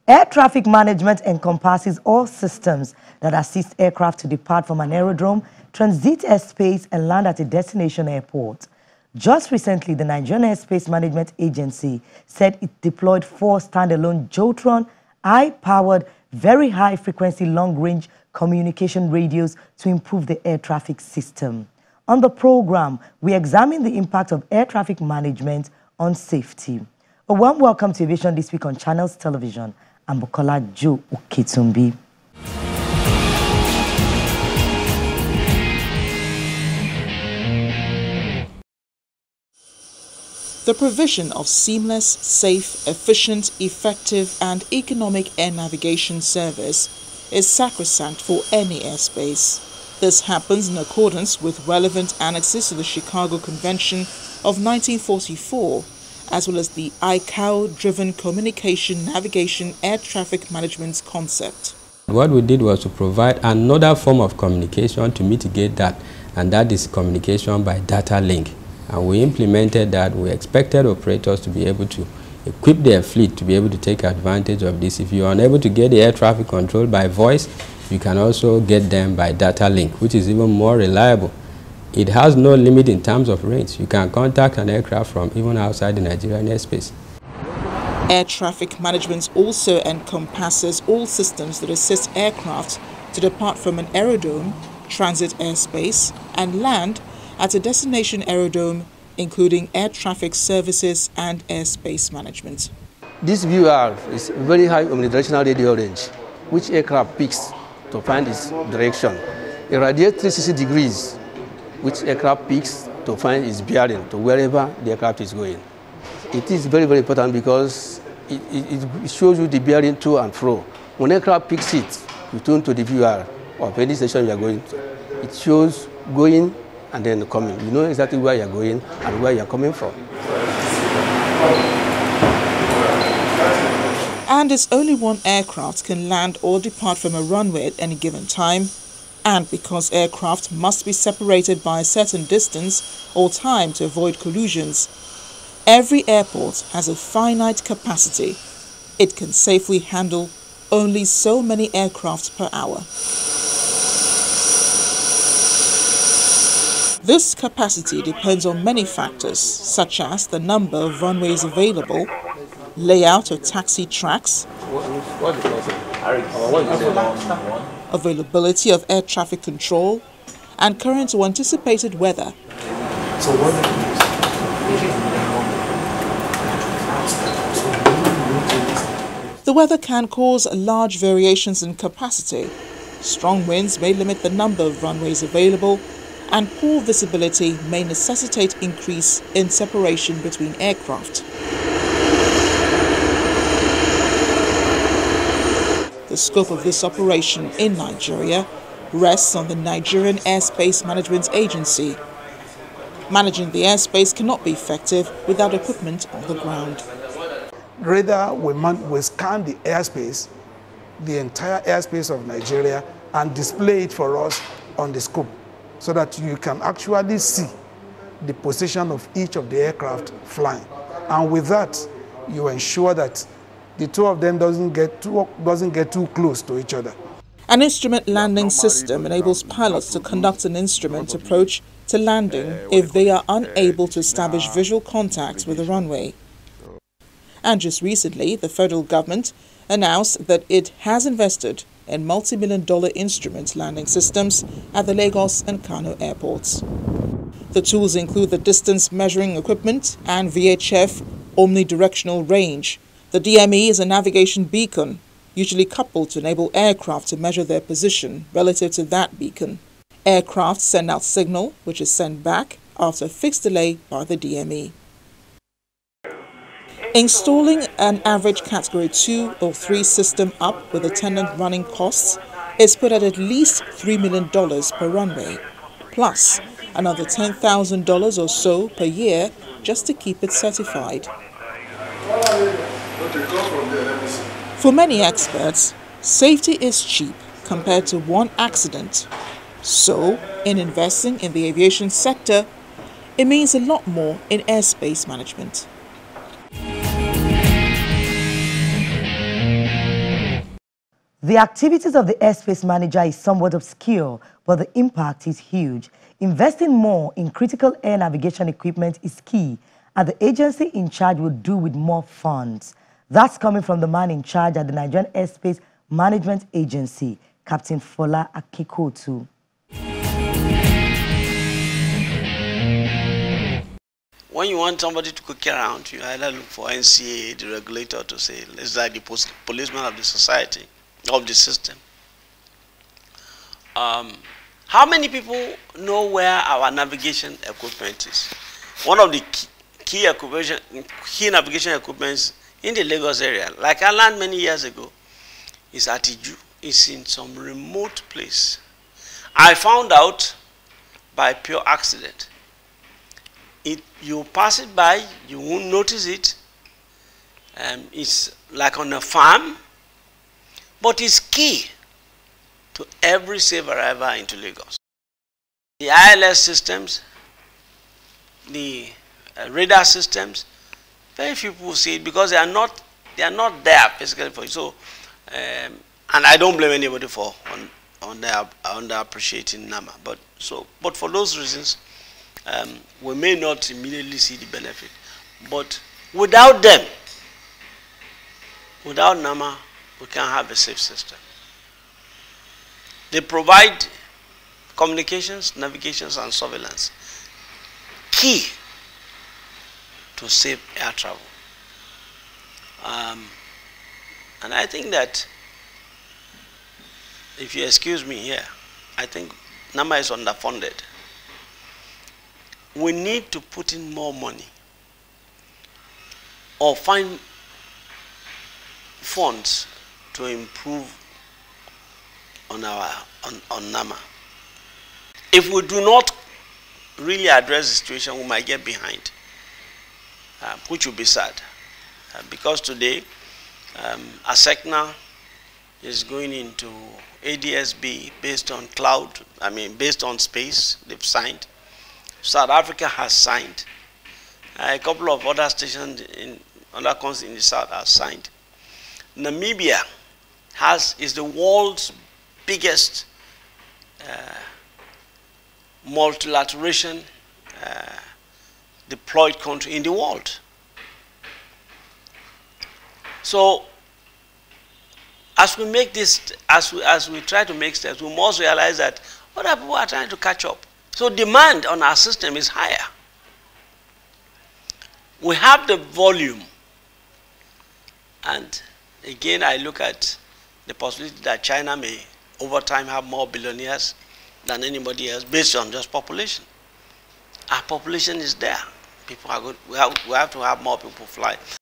Air traffic management encompasses all systems that assist aircraft to depart from an aerodrome, transit airspace, and land at a destination airport. Just recently, the Nigerian Airspace Management Agency said it deployed 4 standalone Jotron, high-powered, very high-frequency long-range communication radios to improve the air traffic system. On the program, we examine the impact of air traffic management on safety. A warm welcome to Aviation this week on Channels Television. I'm Bukola Jo Oketumbi. The provision of seamless, safe, efficient, effective and economic air navigation service is sacrosanct for any airspace. This happens in accordance with relevant annexes to the Chicago Convention of 1944, as well as the ICAO-driven Communication Navigation Air Traffic Management concept. What we did was to provide another form of communication to mitigate that, and that is communication by data link. And we implemented that. We expected operators to be able to equip their fleet to be able to take advantage of this. If you are unable to get the air traffic control by voice, you can also get them by data link, which is even more reliable. It has no limit in terms of range. You can contact an aircraft from even outside the Nigerian airspace. Air traffic management also encompasses all systems that assist aircraft to depart from an aerodrome, transit airspace, and land at a destination aerodrome, including air traffic services and airspace management. This VR is very high omnidirectional radio range, which aircraft picks to find its direction. It radiates 360 degrees, which aircraft picks to find its bearing to wherever the aircraft is going. It is very, very important because it shows you the bearing to and fro. When aircraft picks it, you turn to the VR of any station you are going to. It shows going and then coming. You know exactly where you are going and where you are coming from. And it's only one aircraft can land or depart from a runway at any given time. And because aircraft must be separated by a certain distance or time to avoid collisions, every airport has a finite capacity. It can safely handle only so many aircraft per hour. This capacity depends on many factors, such as the number of runways available, layout of taxi tracks, availability of air traffic control, and current or anticipated weather. The weather can cause large variations in capacity. Strong winds may limit the number of runways available, and poor visibility may necessitate increase in separation between aircraft. The scope of this operation in Nigeria rests on the Nigerian Airspace Management Agency. Managing the airspace cannot be effective without equipment on the ground. Radar will scan the airspace, the entire airspace of Nigeria, and display it for us on the scope so that you can actually see the position of each of the aircraft flying. And with that, you ensure that the two of them doesn't get too close to each other. An instrument landing system enables pilots to conduct an instrument approach to landing if they are unable to establish visual contact with the runway. And just recently, the federal government announced that it has invested in multi-million-dollar instrument landing systems at the Lagos and Kano airports. The tools include the distance measuring equipment and VHF omnidirectional range. The DME is a navigation beacon, usually coupled to enable aircraft to measure their position relative to that beacon. Aircraft send out signal, which is sent back after a fixed delay by the DME. Installing an average Category 2 or 3 system up with attendant running costs is put at least $3 million per runway, plus another $10,000 or so per year just to keep it certified. For many experts, safety is cheap compared to one accident. So, in investing in the aviation sector, it means a lot more in airspace management. The activities of the airspace manager is somewhat obscure, but the impact is huge. Investing more in critical air navigation equipment is key, and the agency in charge will do with more funds. That's coming from the man in charge at the Nigerian Airspace Management Agency, Captain Fola Akikotu. When you want somebody to cook around, you either look for NCA, the regulator, to say, it's like the policeman of the society, of the system. How many people know where our navigation equipment is? One of the key navigation equipments in the Lagos area, like I learned many years ago, is Atiju. It's in some remote place. I found out by pure accident. You pass it by, you won't notice it. It's like on a farm, but it's key to every safe arrival into Lagos. The ILS systems, the radar systems, very few people see it because they are not there physically for you. So, and I don't blame anybody for underappreciating NAMA, but for those reasons, we may not immediately see the benefit. But without them, without NAMA, we can't have a safe system. They provide communications, navigations, and surveillance, key to safe air travel. And I think that, if you excuse me here, I think NAMA is underfunded. We need to put in more money or find funds to improve on NAMA. If we do not really address the situation, we might get behind, which will be sad. Because today, ASECNA is going into ADSB based on cloud, based on space, they've signed. South Africa has signed. A couple of other stations in other countries in the south have signed. Namibia is the world's biggest multilateration deployed country in the world. So, as we make this, as we try to make steps, we must realize that other people are trying to catch up. So demand on our system is higher. We have the volume, and again I look at the possibility that China may over time have more billionaires than anybody else based on just population. Our population is there. People are good. We have to have more people fly.